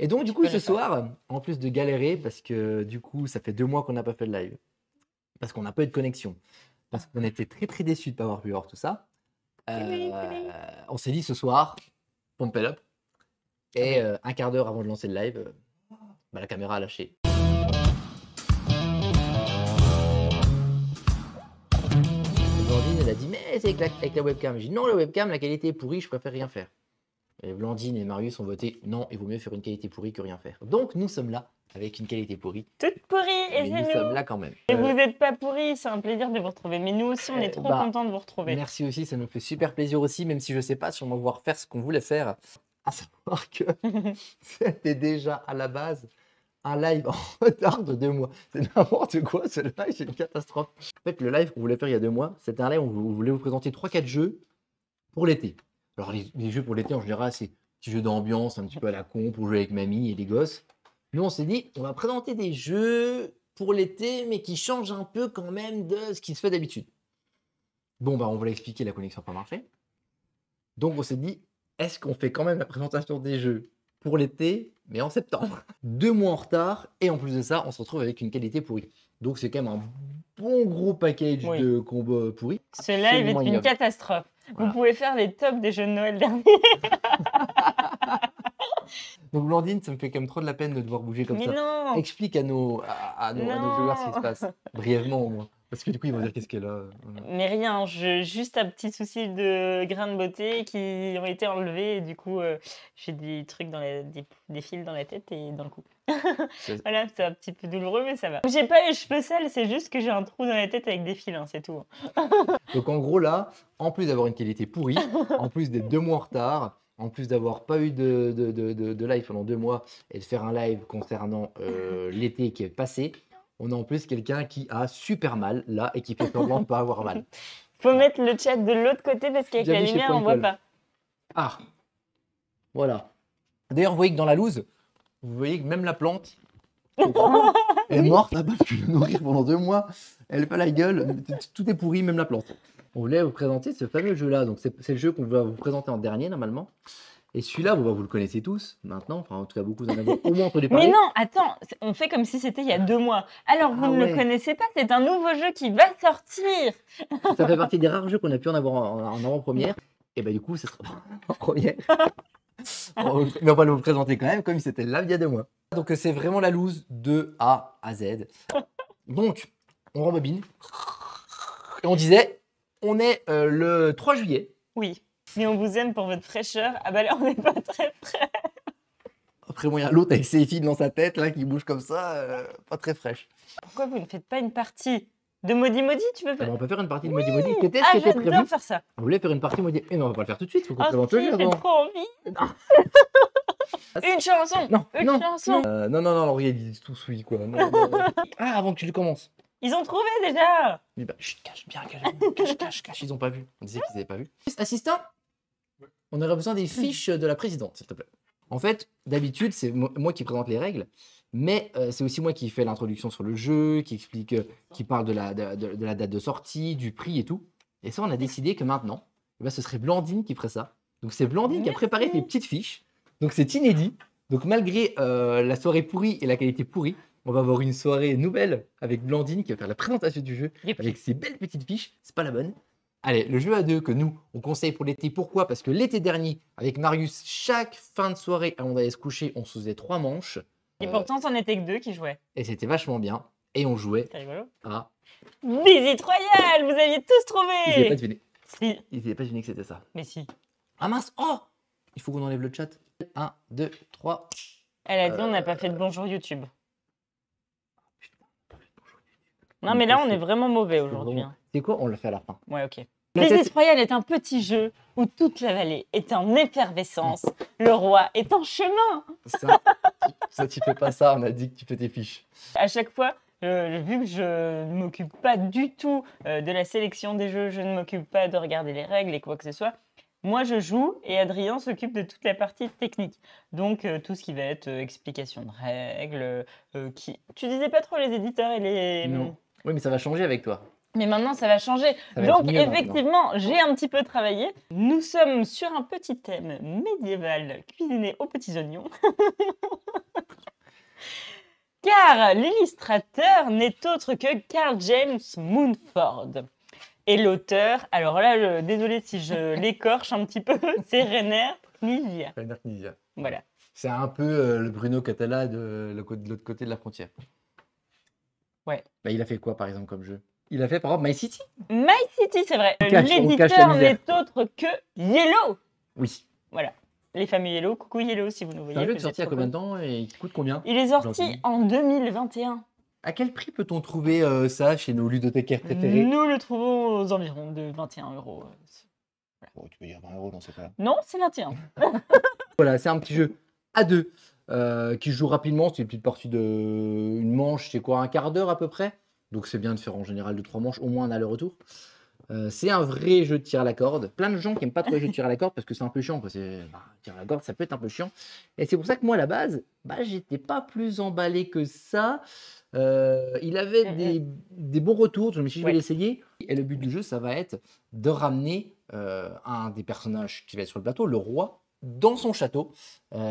Et donc, du coup, ce connais pas. soir, en plus de galérer, parce que du coup, ça fait 2 mois qu'on n'a pas fait de live, parce qu'on n'a pas eu de connexion, parce qu'on était très très déçus de ne pas avoir pu voir tout ça, on s'est dit ce soir, pump it up, et Oui. un quart d'heure avant de lancer le live, la caméra a lâché. Blandine, elle a dit, mais c'est avec la webcam. J'ai dit, non, la webcam, la qualité est pourrie, je préfère rien faire. Et Blandine et Marius ont voté, non, il vaut mieux faire une qualité pourrie que rien faire. Donc, nous sommes là avec une qualité pourrie. Toute pourrie, et Mais nous c'est sommes nous. là quand même. Et vous n'êtes pas pourris, c'est un plaisir de vous retrouver. Mais nous aussi, on est trop contents de vous retrouver. Merci aussi, ça nous fait super plaisir aussi, même si je ne sais pas si on va pouvoir faire ce qu'on voulait faire. À savoir que c'était déjà à la base un live en retard de 2 mois. C'est n'importe quoi, ce live, c'est une catastrophe. En fait, le live qu'on voulait faire il y a 2 mois, c'était un live où on voulait vous présenter 3-4 jeux pour l'été. Alors, les jeux pour l'été, en général, c'est petits jeux d'ambiance, un petit peu à la con, pour jouer avec mamie et les gosses. Nous, on s'est dit, on va présenter des jeux pour l'été, mais qui changent un peu quand même de ce qui se fait d'habitude. Bon, on voulait expliquer, la connexion n'a pas marché. Donc, on s'est dit, est-ce qu'on fait quand même la présentation des jeux pour l'été, mais en septembre 2 mois en retard, et en plus de ça, on se retrouve avec une qualité pourrie. Donc, c'est quand même un bon gros package de combos pourris. Ce live est une catastrophe. Voilà. Vous pouvez faire les tops des jeux de Noël derniers. Donc, Blandine, ça me fait quand même trop de la peine de devoir bouger comme ça. Non. Explique à nos joueurs ce qui se passe, brièvement au moins. Parce que du coup, ils vont dire qu'est-ce qu'elle a. Mais rien, juste un petit souci de grains de beauté qui ont été enlevés. Et du coup, j'ai des trucs, des fils dans la tête et dans le cou. Voilà, c'est un petit peu douloureux, mais ça va. J'ai pas les cheveux sales, c'est juste que j'ai un trou dans la tête avec des fils, hein, c'est tout. Donc en gros, là, en plus d'avoir une qualité pourrie, en plus d'être 2 mois en retard, en plus d'avoir pas eu de live pendant 2 mois et de faire un live concernant l'été qui est passé, on a en plus quelqu'un qui a super mal là et qui fait semblant de ne pas avoir mal. Faut mettre le chat de l'autre côté parce qu'avec la lumière, on voit pas. Ah, voilà. D'ailleurs, vous voyez que dans la loose, vous voyez que même la plante elle est morte, on n'a pas pu la nourrir pendant 2 mois. Elle fait la gueule, tout est pourri, même la plante. On voulait vous présenter ce fameux jeu-là. Donc, c'est le jeu qu'on va vous présenter en dernier, normalement. Et celui-là, vous le connaissez tous maintenant. Enfin, en tout cas, beaucoup en avez au moins entendu parler. Mais non, attends, on fait comme si c'était il y a 2 mois. Alors, vous ne le connaissez pas, c'est un nouveau jeu qui va sortir. Ça fait partie des rares jeux qu'on a pu en avoir en avant-première. Et du coup, ça sera en première. Mais on va le vous présenter quand même comme si c'était là il y a 2 mois. Donc, c'est vraiment la loose de A à Z. Donc, on rembobine. Et on disait, on est le 3 juillet. Oui, mais on vous aime pour votre fraîcheur. Ah bah là, on n'est pas très frais. Après, moi, il y a l'autre avec ses fils dans sa tête, là, qui bouge comme ça, pas très fraîche. Pourquoi vous ne faites pas une partie de Maudit Maudit, tu veux faire? On peut faire une partie de Maudit Maudit. C'était ce qui était prévu. Faire ça. On voulait faire une partie Maudit. Mais non, on va pas le faire tout de suite, faut qu'on présente le jeu avant. J'ai trop envie. Une chanson. Non, une chanson. Non, Laurie, ils disent tous oui, quoi. Non. Ah, avant que tu le commences. Ils ont trouvé déjà. Mais chut, cache bien, cache. Ils ont pas vu. On disait qu'ils n'avaient pas vu. Assistant, on aurait besoin des fiches de la présidente, s'il te plaît. En fait, d'habitude, c'est moi qui présente les règles, mais c'est aussi moi qui fais l'introduction sur le jeu, qui explique, qui parle de la date de sortie, du prix et tout. Et ça, on a décidé que maintenant, ce serait Blandine qui ferait ça. Donc, c'est Blandine qui a préparé des petites fiches. Donc, c'est inédit. Donc, malgré la soirée pourrie et la qualité pourrie, on va avoir une soirée nouvelle avec Blandine qui va faire la présentation du jeu avec ses belles petites fiches. C'est pas la bonne. Allez, le jeu à 2 que nous, on conseille pour l'été. Pourquoi? Parce que l'été dernier, avec Marius, chaque fin de soirée, avant d'aller se coucher, on se faisait 3 manches. Et pourtant, c'en était que 2 qui jouaient. Et c'était vachement bien. Et on jouait à... Visite Royale. Vous aviez tous trouvé. Ils n'avaient pas deviné. Si. Ils n'avaient pas deviné que c'était ça. Mais si. Ah mince. Oh, il faut qu'on enlève le chat. 1, 2, 3. Elle a dit on n'a pas fait de bonjour YouTube. Non, mais là, on est vraiment mauvais aujourd'hui. C'est quoi? On le fait à la fin. Ouais, ok. Visite Royale est un petit jeu où toute la vallée est en effervescence. Le roi est en chemin. Ça, tu fais pas ça. On a dit que tu fais tes fiches. À chaque fois, vu que je ne m'occupe pas du tout de la sélection des jeux, je ne m'occupe pas de regarder les règles et quoi que ce soit, moi, je joue et Adrien s'occupe de toute la partie technique. Donc, tout ce qui va être explication de règles. Tu disais pas trop les éditeurs et les... Non. Oui, mais ça va changer avec toi. Mais maintenant, ça va changer. Donc, effectivement, j'ai un petit peu travaillé. Nous sommes sur un petit thème médiéval cuisiné aux petits oignons. car l'illustrateur n'est autre que Carl James Moonford. Et l'auteur, alors là, désolé si je l'écorche un petit peu, c'est Rainer Knizia. Rainer Knizia. Voilà. C'est un peu le Bruno Catala de l'autre côté de la frontière. Ouais. Bah, il a fait quoi, par exemple, comme jeu? Il a fait, par exemple, My City? My City, c'est vrai. On cache la L'éditeur misère. n'est autre que Yellow. Oui. Voilà. Les fameux Yellow. Coucou Yellow, si vous nous voyez. C'est un jeu qui est vous sorti il y êtes a combien de trop temps et qui coûte combien? cool. Il est sorti en 2021. À quel prix peut-on trouver ça chez nos ludothécaires préférés? Nous le trouvons aux environs de 21 €. Oh, tu peux dire 20 € dans ces cas-là. Non, c'est 21. Voilà, c'est un petit jeu à deux qui se joue rapidement. C'est une petite partie de une manche, c'est quoi, un quart d'heure à peu près. Donc c'est bien de faire en général de 3 manches, au moins un aller-retour. C'est un vrai jeu de tir à la corde. Plein de gens qui n'aiment pas trop les jeux de tir à la corde parce que c'est un peu chiant, quoi. Tir à la corde, ça peut être un peu chiant. Et c'est pour ça que moi, à la base, j'étais pas plus emballé que ça. Il avait des bons retours. Je me suis dit, je vais Ouais. l'essayer. Et le but du jeu, ça va être de ramener un des personnages qui va être sur le plateau, le roi, dans son château.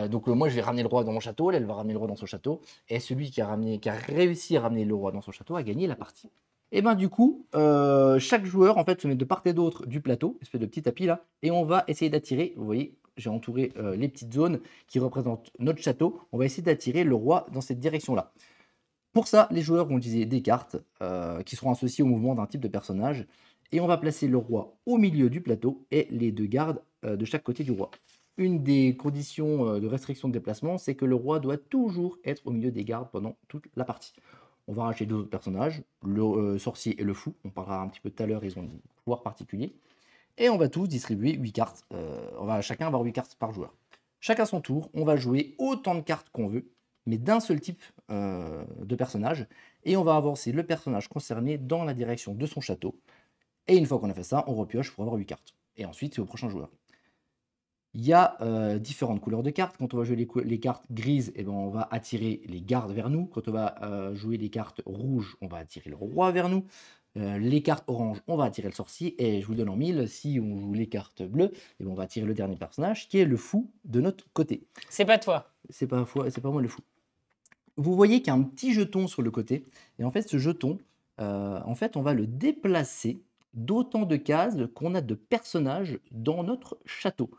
Donc moi, je vais ramener le roi dans mon château. Elle va ramener le roi dans son château. Et celui qui a réussi à ramener le roi dans son château a gagné la partie. Et ben du coup, chaque joueur en fait se met de part et d'autre du plateau, espèce de petit tapis là, et on va essayer d'attirer. Vous voyez, j'ai entouré les petites zones qui représentent notre château. On va essayer d'attirer le roi dans cette direction-là. Pour ça, les joueurs vont utiliser des cartes qui seront associées au mouvement d'un type de personnage, et on va placer le roi au milieu du plateau et les deux gardes de chaque côté du roi. Une des conditions de restriction de déplacement, c'est que le roi doit toujours être au milieu des gardes pendant toute la partie. On va racheter deux autres personnages, le sorcier et le fou. On parlera un petit peu tout à l'heure, ils ont des pouvoirs particuliers. Et on va tous distribuer 8 cartes. Chacun avoir 8 cartes par joueur. Chacun son tour, on va jouer autant de cartes qu'on veut, mais d'un seul type de personnage. Et on va avancer le personnage concerné dans la direction de son château. Et une fois qu'on a fait ça, on repioche pour avoir 8 cartes. Et ensuite, c'est au prochain joueur. Il y a différentes couleurs de cartes. Quand on va jouer les cartes grises, eh ben, on va attirer les gardes vers nous. Quand on va jouer les cartes rouges, on va attirer le roi vers nous. Les cartes oranges, on va attirer le sorcier. Et je vous donne en mille, si on joue les cartes bleues, eh ben, on va attirer le dernier personnage, qui est le fou de notre côté. C'est pas toi. C'est pas moi le fou. Vous voyez qu'il y a un petit jeton sur le côté. Et en fait, ce jeton, en fait, on va le déplacer d'autant de cases qu'on a de personnages dans notre château.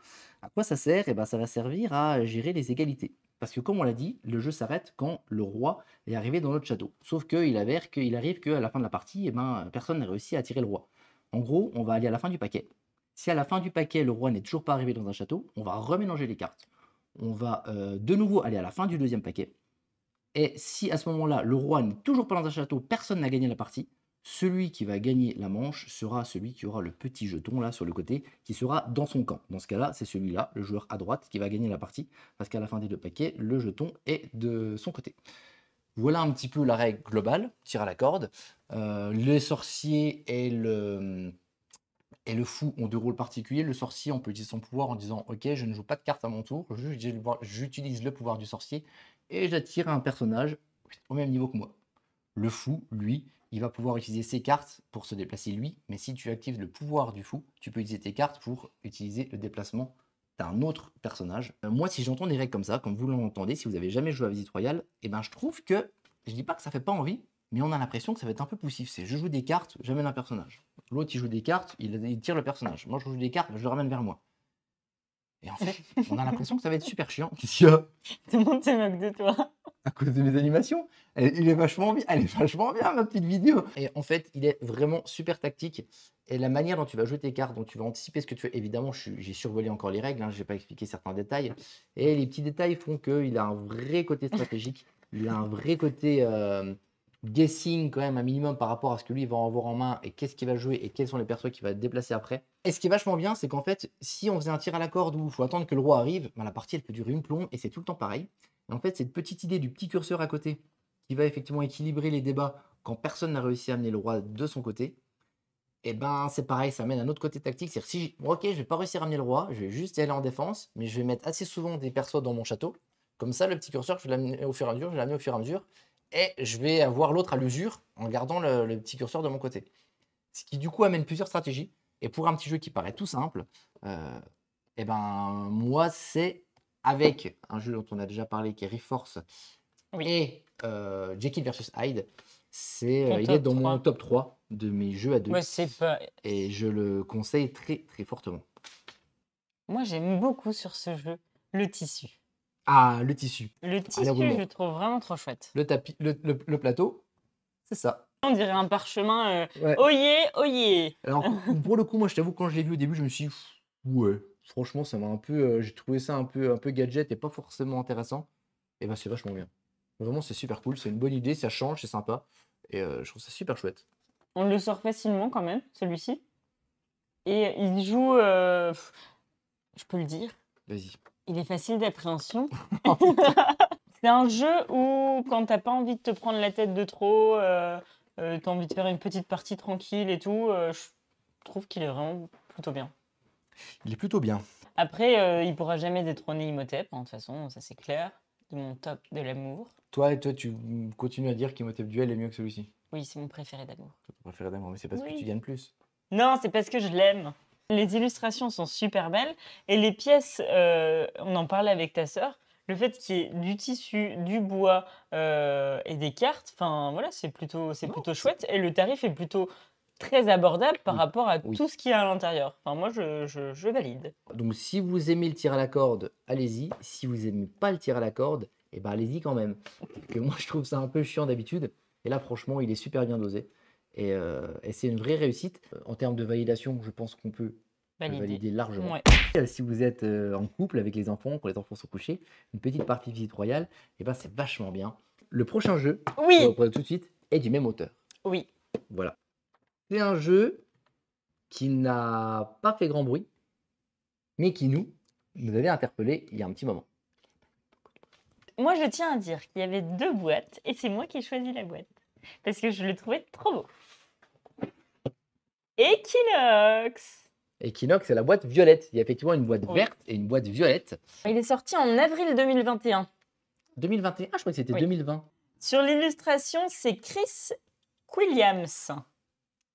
À quoi ça sert? Eh ben, ça va servir à gérer les égalités. Parce que comme on l'a dit, le jeu s'arrête quand le roi est arrivé dans notre château. Sauf qu'il arrive qu'à la fin de la partie, eh ben, personne n'a réussi à attirer le roi. En gros, on va aller à la fin du paquet. Si à la fin du paquet, le roi n'est toujours pas arrivé dans un château, on va remélanger les cartes. On va de nouveau aller à la fin du deuxième paquet. Et si à ce moment-là, le roi n'est toujours pas dans un château, personne n'a gagné la partie, celui qui va gagner la manche sera celui qui aura le petit jeton là sur le côté, qui sera dans son camp. Dans ce cas-là, c'est celui-là, le joueur à droite, qui va gagner la partie, parce qu'à la fin des deux paquets, le jeton est de son côté. Voilà un petit peu la règle globale, tir à la corde. Les sorciers et le fou ont deux rôles particuliers. Le sorcier, on peut utiliser son pouvoir en disant « Ok, je ne joue pas de carte à mon tour, j'utilise le pouvoir du sorcier et j'attire un personnage au même niveau que moi. » Le fou, lui, il va pouvoir utiliser ses cartes pour se déplacer lui, mais si tu actives le pouvoir du fou, tu peux utiliser tes cartes pour utiliser le déplacement d'un autre personnage. Moi, si j'entends des règles comme ça, comme vous l'entendez, si vous avez jamais joué à Visite Royale, eh ben, je trouve que, je dis pas que ça fait pas envie, mais on a l'impression que ça va être un peu poussif. C'est je joue des cartes, j'amène un personnage. L'autre, il joue des cartes, il tire le personnage. Moi, je joue des cartes, je le ramène vers moi. Et en fait, on a l'impression que ça va être super chiant. Qu'est-ce qu'il y a? Tout le monde se moque de toi. À cause de mes animations. Elle est vachement bien, ma petite vidéo. Et en fait, il est vraiment super tactique. Et la manière dont tu vas jouer tes cartes, dont tu vas anticiper ce que tu fais, évidemment, j'ai survolé encore les règles, je n'ai pas expliqué certains détails. Et les petits détails font qu'il a un vrai côté stratégique, il a un vrai côté guessing quand même, un minimum par rapport à ce que lui va avoir en main et qu'est-ce qu'il va jouer et quels sont les persos qu'il va déplacer après. Et ce qui est vachement bien, c'est qu'en fait, si on faisait un tir à la corde où il faut attendre que le roi arrive, la partie elle peut durer une plombe et c'est tout le temps pareil. Et en fait, cette petite idée du petit curseur à côté qui va effectivement équilibrer les débats quand personne n'a réussi à amener le roi de son côté, et ben c'est pareil, ça mène à un autre côté tactique. C'est-à-dire si ok, je vais pas réussir à amener le roi, je vais juste y aller en défense, mais je vais mettre assez souvent des persos dans mon château. Comme ça, le petit curseur, je vais l'amener au fur et à mesure, je vais l'amener au fur et à mesure, et je vais avoir l'autre à l'usure en gardant le petit curseur de mon côté. Ce qui du coup amène plusieurs stratégies. Et pour un petit jeu qui paraît tout simple, et ben moi c'est avec un jeu dont on a déjà parlé qui est Reforce, Oui. Et Jekyll versus Hyde, Ton il est top dans mon 3. top 3 de mes jeux à 2 Ouais, c'est pas. et je le conseille très très fortement. Moi, j'aime beaucoup sur ce jeu le tissu. Ah, le tissu. Le Ah là, oui, tissu, je mais le trouve vraiment trop chouette. le tapis, le plateau, c'est ça. On dirait un parchemin. Ouais. Oyez, oyez. Alors, pour le coup, moi, je t'avoue, quand je l'ai vu au début, je me suis dit, ouais, franchement, ça m'a un peu, j'ai trouvé ça un peu gadget et pas forcément intéressant. Et ben, c'est vachement bien. Vraiment, c'est super cool, c'est une bonne idée, ça change, c'est sympa. Et je trouve ça super chouette. On le sort facilement quand même, celui-ci. Et il joue, je peux le dire, Vas-y. il est facile d'appréhension. Oh, putain. C'est un jeu où, quand t'as pas envie de te prendre la tête de trop, t'as envie de faire une petite partie tranquille et tout, je trouve qu'il est vraiment plutôt bien. Il est plutôt bien. Après, il pourra jamais détrôner Imhotep, hein, de toute façon, ça c'est clair, de mon top de l'amour. Toi, tu continues à dire qu'Imhotep Duel est mieux que celui-ci. Oui, c'est mon préféré d'amour. Tu préfères d'amour, mais c'est parce que Oui. tu gagnes plus. Non, c'est parce que je l'aime. Les illustrations sont super belles et les pièces, on en parlait avec ta sœur, le fait qu'il y ait du tissu, du bois et des cartes, enfin voilà, c'est plutôt chouette et le tarif est plutôt très abordable par Oui, rapport à oui. tout ce qu'il y a à l'intérieur. Enfin moi, je valide. Donc, si vous aimez le tir à la corde, allez-y. Si vous aimez pas le tir à la corde, eh ben, allez-y quand même. Parce que moi, je trouve ça un peu chiant d'habitude. Et là, franchement, il est super bien dosé. Et c'est une vraie réussite. En termes de validation, je pense qu'on peut le Validé. valider largement. Ouais. Si vous êtes en couple avec les enfants, quand les enfants sont couchés, une petite partie visite royale, eh ben, c'est vachement bien. Le prochain jeu, Oui, pour tout de suite, est du même auteur. oui. Voilà. C'est un jeu qui n'a pas fait grand bruit, mais qui nous avait interpellé il y a un petit moment. Moi, je tiens à dire qu'il y avait 2 boîtes et c'est moi qui ai choisi la boîte parce que je le trouvais trop beau. Equinox! Equinox, c'est la boîte violette. Il y a effectivement une boîte Oui. verte et une boîte violette. Il est sorti en avril 2021. 2021, ah, je crois que c'était Oui. 2020. Sur l'illustration, c'est Chris Williams,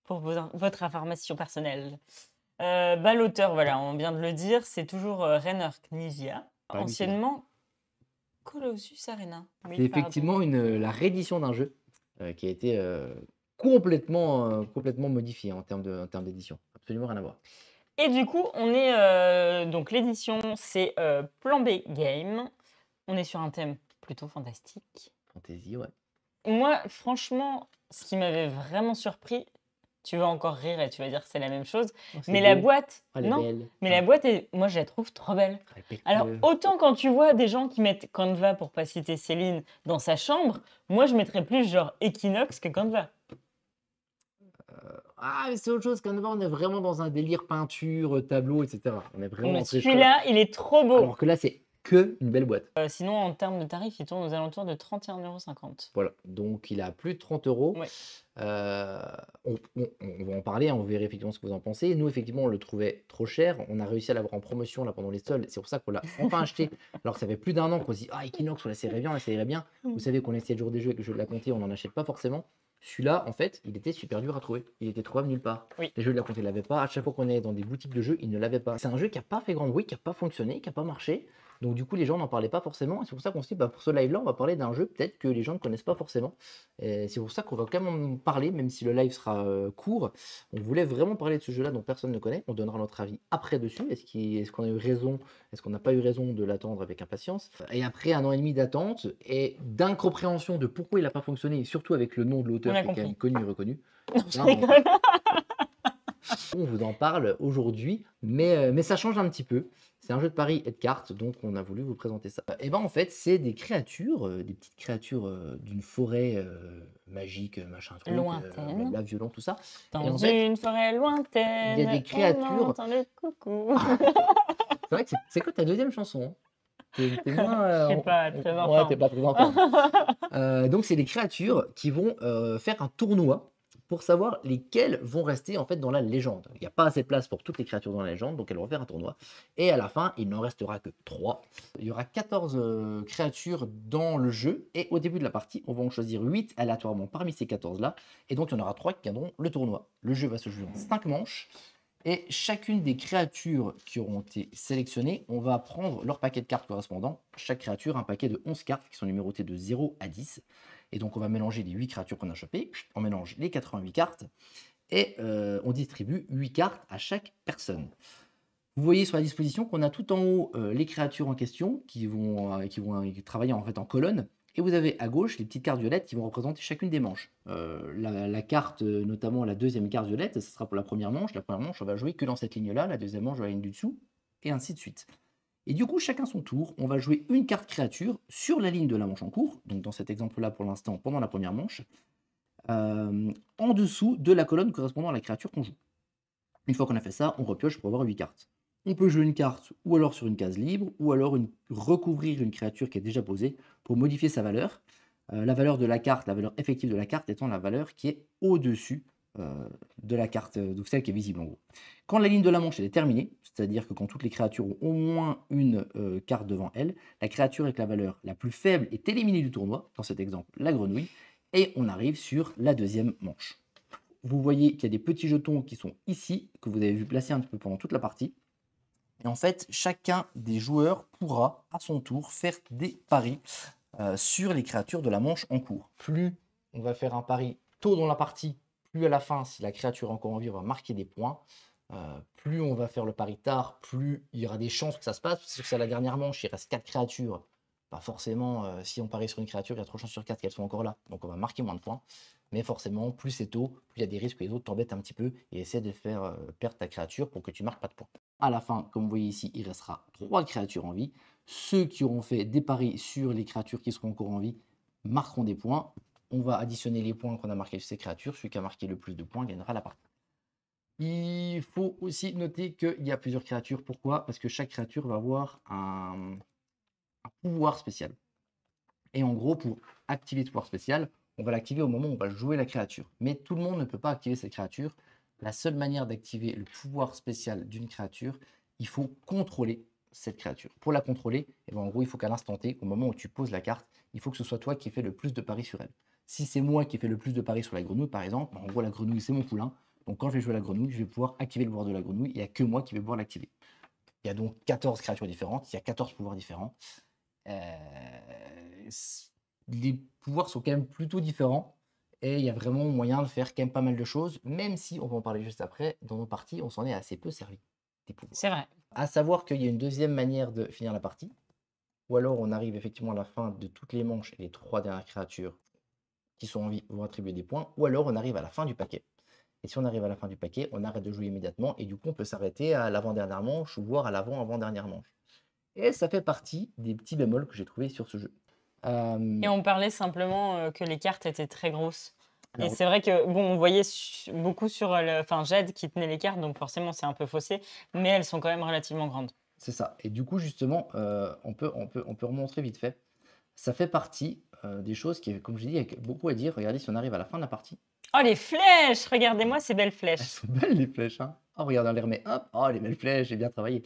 pour votre information personnelle. L'auteur, voilà, on vient de le dire, c'est toujours Rainer Knizia, Pas lui, anciennement Colossus Arena. Oui, C'est pardon. effectivement la réédition d'un jeu qui a été complètement modifié en termes d'édition. Absolument rien à voir. Et du coup, on est donc l'édition, c'est Plan B Game. On est sur un thème plutôt fantastique. Fantasy, ouais. Moi, franchement, ce qui m'avait vraiment surpris, tu vas encore rire et tu vas dire que c'est la même chose, Oh, c'est mais la beau. boîte, Oh, elle est non, belle. mais la boîte, moi, je la trouve trop belle. Elle pète Alors, le- autant quand tu vois des gens qui mettent Canva, pour pas citer Céline, dans sa chambre, moi, je mettrais plus genre Equinox que Canva. Ah, mais c'est autre chose. Canva, on est vraiment dans un délire peinture, tableau, etc. On est vraiment Mais dans ces choses. celui-là, il est trop beau. Alors que là, c'est que une belle boîte. Sinon, en termes de tarifs, il tourne aux alentours de 31,50 €. Voilà. Donc, il a plus de 30 euros. Ouais. On va en parler, hein, on verra effectivement ce que vous en pensez. Nous, effectivement, on le trouvait trop cher. On a réussi à l'avoir en promotion là pendant les soldes. C'est pour ça qu'on l'a enfin acheté. Alors que ça fait plus d'un an qu'on se dit ah, Equinox, on l'essayerait bien, on l'essayerait bien. Vous savez qu'on essaie toujours des jeux avec le jeu de la comté, on n'en achète pas forcément. Celui-là, en fait, il était super dur à trouver. Il était trouvable nulle part. Oui. Les jeux de la comté ne l'avaient pas. À chaque fois qu'on est dans des boutiques de jeux, ils ne l'avaient pas. C'est un jeu qui n'a pas fait grand bruit, qui n'a pas fonctionné, qui n'a pas marché. Donc du coup, les gens n'en parlaient pas forcément. Et c'est pour ça qu'on se dit, bah, pour ce live-là, on va parler d'un jeu peut-être que les gens ne connaissent pas forcément. Et c'est pour ça qu'on va quand même en parler, même si le live sera court. On voulait vraiment parler de ce jeu-là dont personne ne connaît. On donnera notre avis après dessus. Est-ce qu'on a eu raison? Est-ce qu'on n'a pas eu raison de l'attendre avec impatience? Et après un an et demi d'attente et d'incompréhension de pourquoi il n'a pas fonctionné, et surtout avec le nom de l'auteur On a qui est quand même compris. connu et reconnu. Non, je Non, rigole. On vous en parle aujourd'hui, mais ça change un petit peu. C'est un jeu de paris et de cartes, donc on a voulu vous présenter ça. Et ben en fait, c'est des créatures, des petites créatures d'une forêt magique, machin truc, Lointaine. blabla, violent, tout ça. Dans en fait, une forêt lointaine, il y a des créatures- on entend le coucou. C'est vrai que c'est quoi ta deuxième chanson, hein? T'es moins. Je suis pas très Ouais, enfant. t'es pas très enfant. Donc c'est des créatures qui vont faire un tournoi pour savoir lesquelles vont rester en fait dans la légende. Il n'y a pas assez de place pour toutes les créatures dans la légende, donc elles vont faire un tournoi. Et à la fin, il n'en restera que 3. Il y aura 14 créatures dans le jeu, et au début de la partie, on va en choisir 8 aléatoirement parmi ces 14-là, et donc il y en aura 3 qui gagneront le tournoi. Le jeu va se jouer en 5 manches, Et chacune des créatures qui auront été sélectionnées, on va prendre leur paquet de cartes correspondant. Chaque créature a un paquet de 11 cartes qui sont numérotées de 0 à 10. Et donc, on va mélanger les 8 créatures qu'on a chopées. On mélange les 88 cartes. Et on distribue 8 cartes à chaque personne. Vous voyez sur la disposition qu'on a tout en haut les créatures en question qui vont travailler en fait en colonne. Et vous avez à gauche les petites cartes violettes qui vont représenter chacune des manches. La carte, notamment la deuxième carte violette, ce sera pour la première manche. La première manche, on va jouer que dans cette ligne-là. La deuxième manche, dans la ligne du dessous. Et ainsi de suite. Et du coup, chacun son tour, on va jouer une carte créature sur la ligne de la manche en cours. Donc dans cet exemple-là, pour l'instant, pendant la première manche. En dessous de la colonne correspondant à la créature qu'on joue. Une fois qu'on a fait ça, on repioche pour avoir 8 cartes. On peut jouer une carte ou alors sur une case libre, ou alors recouvrir une créature qui est déjà posée pour modifier sa valeur. La valeur de la carte, la valeur effective de la carte étant la valeur qui est au-dessus de la carte, donc celle qui est visible en gros. Quand la ligne de la manche elle est terminée, c'est-à-dire que quand toutes les créatures ont au moins une carte devant elle, la créature avec la valeur la plus faible est éliminée du tournoi, dans cet exemple la grenouille, et on arrive sur la deuxième manche. Vous voyez qu'il y a des petits jetons qui sont ici, que vous avez vu placer un petit peu pendant toute la partie. Et en fait, chacun des joueurs pourra, à son tour, faire des paris sur les créatures de la manche en cours. Plus on va faire un pari tôt dans la partie, plus à la fin, si la créature est encore en vie, on va marquer des points. Plus on va faire le pari tard, plus il y aura des chances que ça se passe. Parce que c'est la dernière manche, il reste 4 créatures. Pas forcément, si on parie sur une créature, il y a 3 chances sur 4 qu'elles sont encore là. Donc on va marquer moins de points. Mais forcément, plus c'est tôt, plus il y a des risques que les autres t'embêtent un petit peu et essaient de faire perdre ta créature pour que tu marques pas de points. À la fin, comme vous voyez ici, il restera 3 créatures en vie. Ceux qui auront fait des paris sur les créatures qui seront encore en vie marqueront des points. On va additionner les points qu'on a marqués sur ces créatures. Celui qui a marqué le plus de points gagnera la partie. Il faut aussi noter qu'il y a plusieurs créatures. Pourquoi? Parce que chaque créature va avoir un pouvoir spécial. Et en gros, pour activer ce pouvoir spécial, on va l'activer au moment où on va jouer la créature. Mais tout le monde ne peut pas activer cette créature. La seule manière d'activer le pouvoir spécial d'une créature, il faut contrôler cette créature. Pour la contrôler, en gros, il faut qu'à l'instant T, au moment où tu poses la carte, il faut que ce soit toi qui fais le plus de paris sur elle. Si c'est moi qui fais le plus de paris sur la grenouille, par exemple, en gros, la grenouille, c'est mon poulain. Donc quand je vais jouer la grenouille, je vais pouvoir activer le pouvoir de la grenouille. Il n'y a que moi qui vais pouvoir l'activer. Il y a donc 14 créatures différentes, il y a 14 pouvoirs différents. Les pouvoirs sont quand même plutôt différents et il y a vraiment moyen de faire quand même pas mal de choses, même si, on va en parler juste après, dans nos parties, on s'en est assez peu servi des pouvoirs. C'est vrai. À savoir qu'il y a une deuxième manière de finir la partie, ou alors on arrive effectivement à la fin de toutes les manches et les 3 dernières créatures qui sont en vie vont attribuer des points, ou alors on arrive à la fin du paquet. Et si on arrive à la fin du paquet, on arrête de jouer immédiatement et du coup on peut s'arrêter à l'avant-dernière manche ou voire à l'avant-avant-dernière manche. Et ça fait partie des petits bémols que j'ai trouvés sur ce jeu. Et on parlait simplement que les cartes étaient très grosses. Et Alors, c'est vrai que, bon, on voyait beaucoup sur enfin, Jade qui tenait les cartes, donc forcément c'est un peu faussé, mais elles sont quand même relativement grandes. c'est ça. Et du coup, justement, on peut remontrer vite fait. Ça fait partie des choses qui, comme je dis, il y a beaucoup à dire. Regardez, si on arrive à la fin de la partie, Oh, les flèches! Regardez-moi ces belles elles flèches. sont belles les flèches. Hein. Oh, regarde, on les remet. Hop, oh, les belles flèches, j'ai bien travaillé.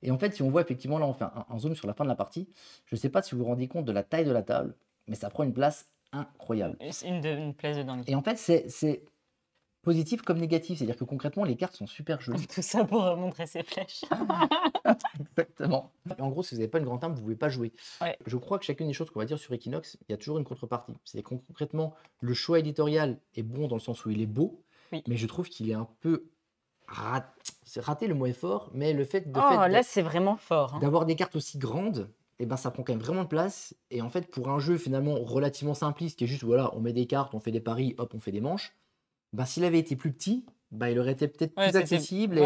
Et en fait, si on voit effectivement, là, on fait un zoom sur la fin de la partie. Je ne sais pas si vous vous rendez compte de la taille de la table, mais ça prend une place incroyable. C'est une place de dingue. Et en fait, c'est positif comme négatif. C'est-à-dire que concrètement, les cartes sont super jolies. Tout ça pour montrer ces flèches. Exactement. Et en gros, si vous n'avez pas une grande table, vous ne pouvez pas jouer. Ouais. Je crois que chacune des choses qu'on va dire sur Equinox, il y a toujours une contrepartie. C'est que concrètement, le choix éditorial est bon dans le sens où il est beau, Oui. mais je trouve qu'il est un peu raté, le mot est fort, mais le fait Oh, là c'est vraiment fort. Hein. d'avoir des cartes aussi grandes, eh ben, ça prend quand même vraiment de place. Et en fait, pour un jeu finalement relativement simpliste, qui est juste, voilà, on met des cartes, on fait des paris, hop, on fait des manches, ben, s'il avait été plus petit, ben, il aurait été peut-être Ouais, plus accessible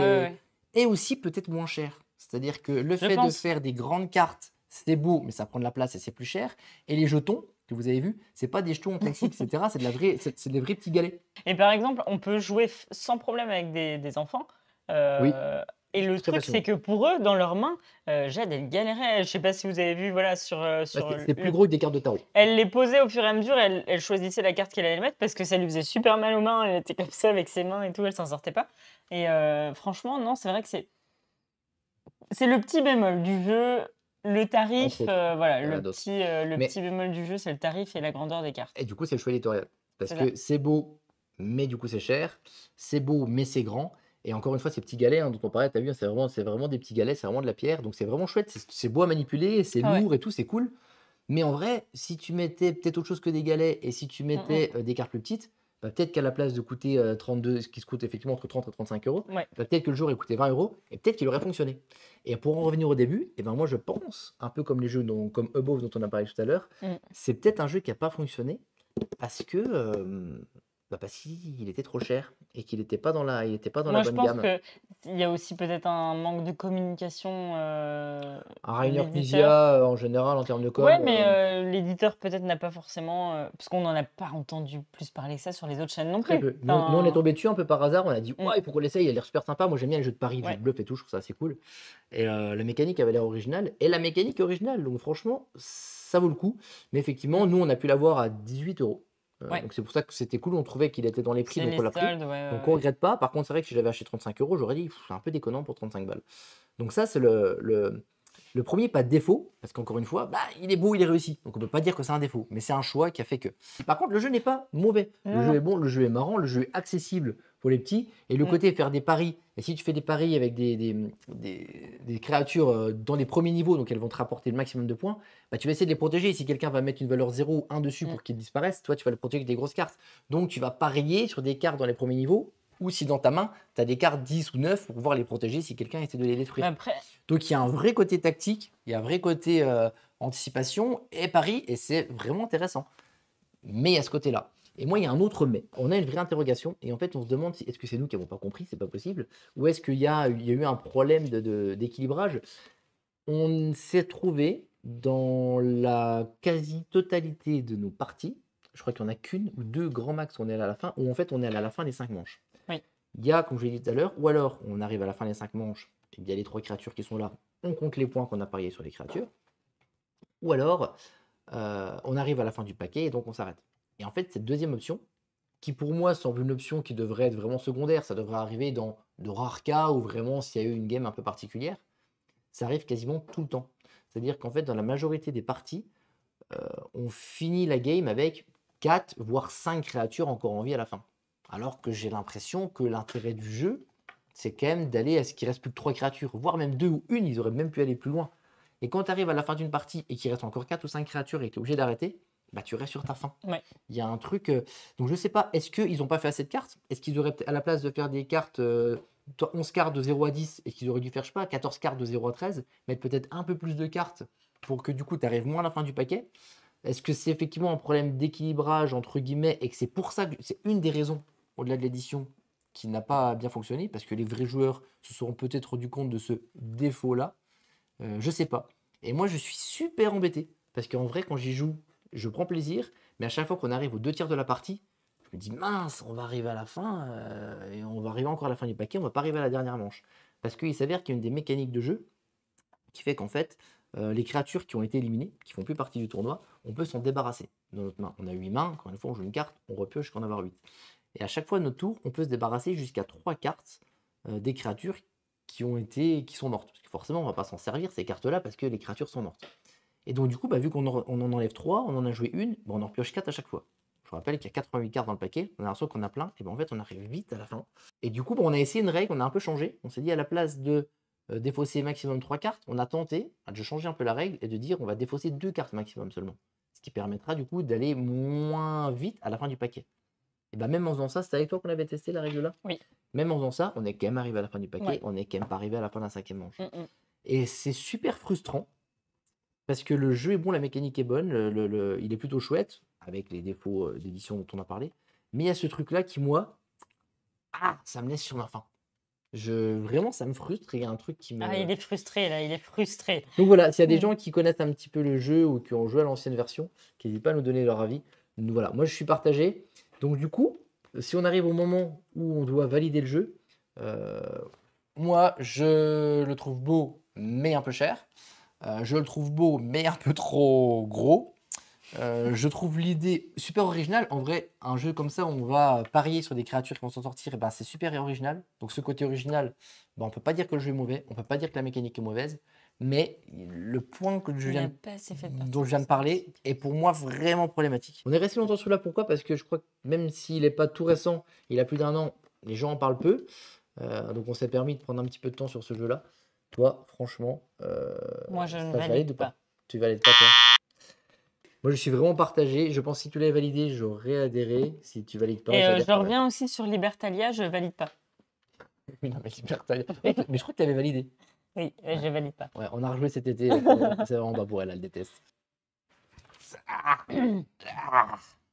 et aussi peut-être moins cher. C'est-à-dire que le fait de pense. faire des grandes cartes, c'est beau, mais ça prend de la place et c'est plus cher. Et les jetons que vous avez vus, c'est pas des jetons en plastique, etc. C'est des vrais petits galets. Et par exemple, on peut jouer sans problème avec des enfants. Oui. Et le Très truc, c'est que pour eux, dans leurs mains, Jade, elle galérait. Je sais pas si vous avez vu, voilà, sur C'est plus gros que des cartes de tarot. Elle les posait au fur et à mesure, elle choisissait la carte qu'elle allait mettre parce que ça lui faisait super mal aux mains. Elle était comme ça avec ses mains et tout, elle s'en sortait pas. Et franchement, non, c'est vrai que c'est le petit bémol du jeu. Le tarif, voilà, le petit bémol du jeu, c'est le tarif et la grandeur des cartes. Et du coup, c'est le choix éditorial. Parce C'est que c'est beau, mais du coup, c'est cher. C'est beau, mais c'est grand. Et encore une fois, ces petits galets dont on parlait, tu as vu, c'est vraiment des petits galets, c'est vraiment de la pierre. Donc c'est vraiment chouette, c'est beau à manipuler, c'est Ah ouais. lourd et tout, c'est cool. Mais en vrai, si tu mettais peut-être autre chose que des galets et si tu mettais des cartes plus petites, bah, peut-être qu'à la place de coûter 32, ce qui se coûte effectivement entre 30 et 35 euros, Ouais. bah, peut-être que le jour il coûtait 20 euros et peut-être qu'il aurait fonctionné. Et pour en revenir au début, et ben moi je pense, un peu comme les jeux comme Above dont on a parlé tout à l'heure, Mm. c'est peut-être un jeu qui n'a pas fonctionné parce que parce qu'il était trop cher et qu'il n'était pas dans il était pas dans la Moi, je bonne pense gamme. qu'il y a aussi peut-être un manque de communication Un de Rainer l'éditeur. Knizia, en général, en termes de com, Ouais, mais l'éditeur peut-être n'a pas forcément, parce qu'on n'en a pas entendu plus parler que ça sur les autres chaînes non très plus. peu. Nous, on est Enfin, tombé dessus un peu par hasard. On a dit, mm, ouais, il faut qu'on l'essaye. Il a l'air super sympa. Moi, j'aime bien les jeux de paris, les jeux ouais. de bluff et tout. Je trouve ça assez cool. Et la mécanique avait l'air originale. Et la mécanique est originale. Donc, franchement, ça vaut le coup. Mais effectivement, Mm, nous, on a pu l'avoir à 18 euros. ouais. Donc, c'est pour ça que c'était cool. On trouvait qu'il était dans les prix. C'est Donc, les on l'a pris. soldes, ouais, ouais, Donc, on ouais. regrette pas. Par contre, c'est vrai que si j'avais acheté 35 euros, j'aurais dit, pff, c'est un peu déconnant pour 35 balles. Donc, ça, c'est le premier pas de défaut, parce qu'encore une fois, bah, il est beau, il est réussi. Donc on peut pas dire que c'est un défaut, mais c'est un choix qui a fait que. Par contre, le jeu n'est pas mauvais. Le Non, jeu non. est bon, le jeu est marrant, le jeu est accessible pour les petits. Et le Mm. côté faire des paris, et si tu fais des paris avec des créatures dans les premiers niveaux, donc elles vont te rapporter le maximum de points, bah, tu vas essayer de les protéger. Si quelqu'un va mettre une valeur 0 ou 1 dessus Mm. pour qu'il disparaisse, toi tu vas le protéger avec des grosses cartes. Donc tu vas parier sur des cartes dans les premiers niveaux, ou si dans ta main, tu as des cartes 10 ou 9 pour pouvoir les protéger si quelqu'un essaie de les Mais détruire. après, Donc il y a un vrai côté tactique, il y a un vrai côté anticipation et pari, et c'est vraiment intéressant. Mais il y a ce côté-là. Et moi, il y a un autre mais. On a une vraie interrogation, et en fait, on se demande si est-ce que c'est nous qui n'avons pas compris, c'est pas possible, ou est-ce qu'il y a eu un problème d'équilibrage. On s'est trouvé dans la quasi-totalité de nos parties, je crois qu'il n'y en a qu'une ou deux grands max, on est allé à la fin, où en fait on est allé à la fin des 5 manches. oui. Il y a, comme je l'ai dit tout à l'heure, ou alors on arrive à la fin des 5 manches, et il y a les 3 créatures qui sont là, on compte les points qu'on a pariés sur les créatures, ou alors on arrive à la fin du paquet et donc on s'arrête. Et en fait, cette deuxième option, qui pour moi semble une option qui devrait être vraiment secondaire, ça devrait arriver dans de rares cas ou vraiment s'il y a eu une game un peu particulière, ça arrive quasiment tout le temps. C'est-à-dire qu'en fait, dans la majorité des parties, on finit la game avec 4 voire 5 créatures encore en vie à la fin. Alors que j'ai l'impression que l'intérêt du jeu, c'est quand même d'aller à ce qu'il reste plus que 3 créatures, voire même 2 ou une, ils auraient même pu aller plus loin. Et quand tu arrives à la fin d'une partie et qu'il reste encore 4 ou 5 créatures et que tu es obligé d'arrêter, bah tu restes sur ta fin. Ouais. Il y a un truc. Donc je sais pas, est-ce qu'ils n'ont pas fait assez de cartes? Est-ce qu'ils auraient, à la place de faire des cartes, 11 cartes de 0 à 10, et qu'ils auraient dû faire, je sais pas, 14 cartes de 0 à 13, mettre peut-être un peu plus de cartes pour que du coup tu arrives moins à la fin du paquet? Est-ce que c'est effectivement un problème d'équilibrage, entre guillemets, et que c'est pour ça que c'est une des raisons, au-delà de l'édition, qui n'a pas bien fonctionné, parce que les vrais joueurs se seront peut-être rendus compte de ce défaut-là? Je sais pas. Et moi, je suis super embêté, parce qu'en vrai, quand j'y joue, je prends plaisir, mais à chaque fois qu'on arrive aux 2 tiers de la partie, je me dis mince, on va arriver à la fin, et on va arriver encore à la fin du paquet, on va pas arriver à la dernière manche. Parce qu'il s'avère qu'il y a une des mécaniques de jeu qui fait qu'en fait, les créatures qui ont été éliminées, qui font plus partie du tournoi, on peut s'en débarrasser dans notre main. On a 8 mains, encore une fois, on joue une carte, on repioche jusqu'à en avoir 8. Et à chaque fois de notre tour, on peut se débarrasser jusqu'à 3 cartes des créatures qui sont mortes. Parce que forcément, on va pas s'en servir ces cartes-là parce que les créatures sont mortes. Et donc, du coup, vu qu'on en enlève 3, on en a joué une, on en repioche 4 à chaque fois. Je vous rappelle qu'il y a 88 cartes dans le paquet, on a l'impression qu'on a plein, et en fait, on arrive vite à la fin. Et du coup, on a essayé une règle, on a un peu changé. On s'est dit, à la place de défausser maximum 3 cartes, on a tenté de changer un peu la règle et de dire, on va défausser 2 cartes maximum seulement. Ce qui permettra du coup d'aller moins vite à la fin du paquet. Et bah même en faisant ça, c'était avec toi qu'on avait testé la règle là? Oui. Même en faisant ça, on est quand même arrivé à la fin du paquet, Ouais. on est quand même pas arrivé à la fin d'un 5e manche. Mm, mm. Et c'est super frustrant, parce que le jeu est bon, la mécanique est bonne, il est plutôt chouette, avec les défauts d'édition dont on a parlé. Mais il y a ce truc-là qui, moi, ça me laisse sur ma faim. Vraiment, ça me frustre, et il y a un truc qui me... Ah, il est frustré là, il est frustré. Donc voilà, s'il y a des Mm. gens qui connaissent un petit peu le jeu ou qui ont joué à l'ancienne version, qui n'hésitent pas à nous donner leur avis. Donc voilà, moi je suis partagé. Donc du coup, si on arrive au moment où on doit valider le jeu, euh, moi je le trouve beau mais un peu cher. Je le trouve beau mais un peu trop gros. Je trouve l'idée super originale. En vrai, un jeu comme ça, on va parier sur des créatures qui vont s'en sortir, et ben, c'est super original. Donc ce côté original, ben, on peut pas dire que le jeu est mauvais, on peut pas dire que la mécanique est mauvaise, mais le point que Il n'a pas assez fait de dont je viens de parler est pour moi vraiment problématique. On est resté longtemps sur là, pourquoi? Parce que je crois que même s'il n'est pas tout récent, il a plus d'1 an, les gens en parlent peu. Donc on s'est permis de prendre un petit peu de temps sur ce jeu-là. Toi, franchement, Moi, je ne ça se valide ou valide pas. Tu valides pas, toi? Moi, je suis vraiment partagé. Je pense que si tu l'avais validé, j'aurais adhéré. Si tu valides pas, Et j'adhère je quand même. reviens aussi sur Libertalia, je valide pas. Oui, non, mais Libertalia. Mais je crois que tu avais validé. Oui, je valide pas. Ouais, on a rejoué cet été. C'est vraiment pas pour elle, elle déteste.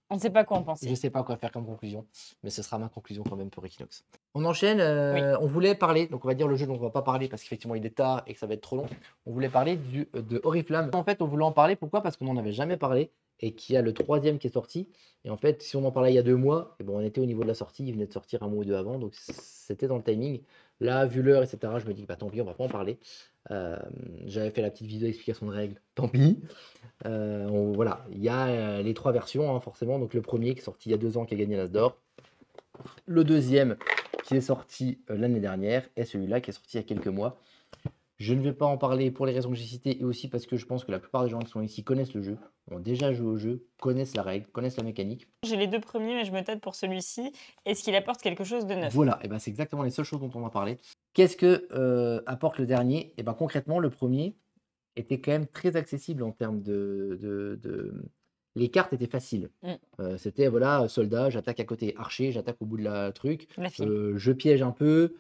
On ne sait pas quoi en Je penser. sais pas quoi faire comme conclusion, mais ce sera ma conclusion quand même pour Equinox. On enchaîne. Oui. On voulait parler, donc on va dire le jeu dont on va pas parler parce qu'effectivement il est tard et que ça va être trop long. On voulait parler de Oriflamme. En fait, on voulait en parler. Pourquoi? Parce qu'on n'en avait jamais parlé et qu'il y a le troisième qui est sorti. Et en fait, si on en parlait il y a 2 mois, et bon, on était au niveau de la sortie. Il venait de sortir un mois ou deux avant, donc c'était dans le timing. Là, vu l'heure, etc., je me dis bah tant pis, on va pas en parler. J'avais fait la petite vidéo d'explication de règles. Tant pis. Voilà, il y a les 3 versions, hein, forcément. Donc le premier qui est sorti il y a 2 ans, qui a gagné l'As d'or. Le deuxième qui est sorti l'année dernière. Et celui-là qui est sorti il y a quelques mois. Je ne vais pas en parler pour les raisons que j'ai citées et aussi parce que je pense que la plupart des gens qui sont ici connaissent le jeu, ont déjà joué au jeu, connaissent la règle, connaissent la mécanique. J'ai les 2 premiers, mais je me tâte pour celui-ci. Est-ce qu'il apporte quelque chose de neuf? Voilà, et ben c'est exactement les seules choses dont on va parler. Qu'est-ce que apporte le dernier? Et ben concrètement, le premier était quand même très accessible en termes les cartes étaient faciles. C'était voilà, soldat, j'attaque à côté, archer, j'attaque au bout de la truc, La file. je piège un peu,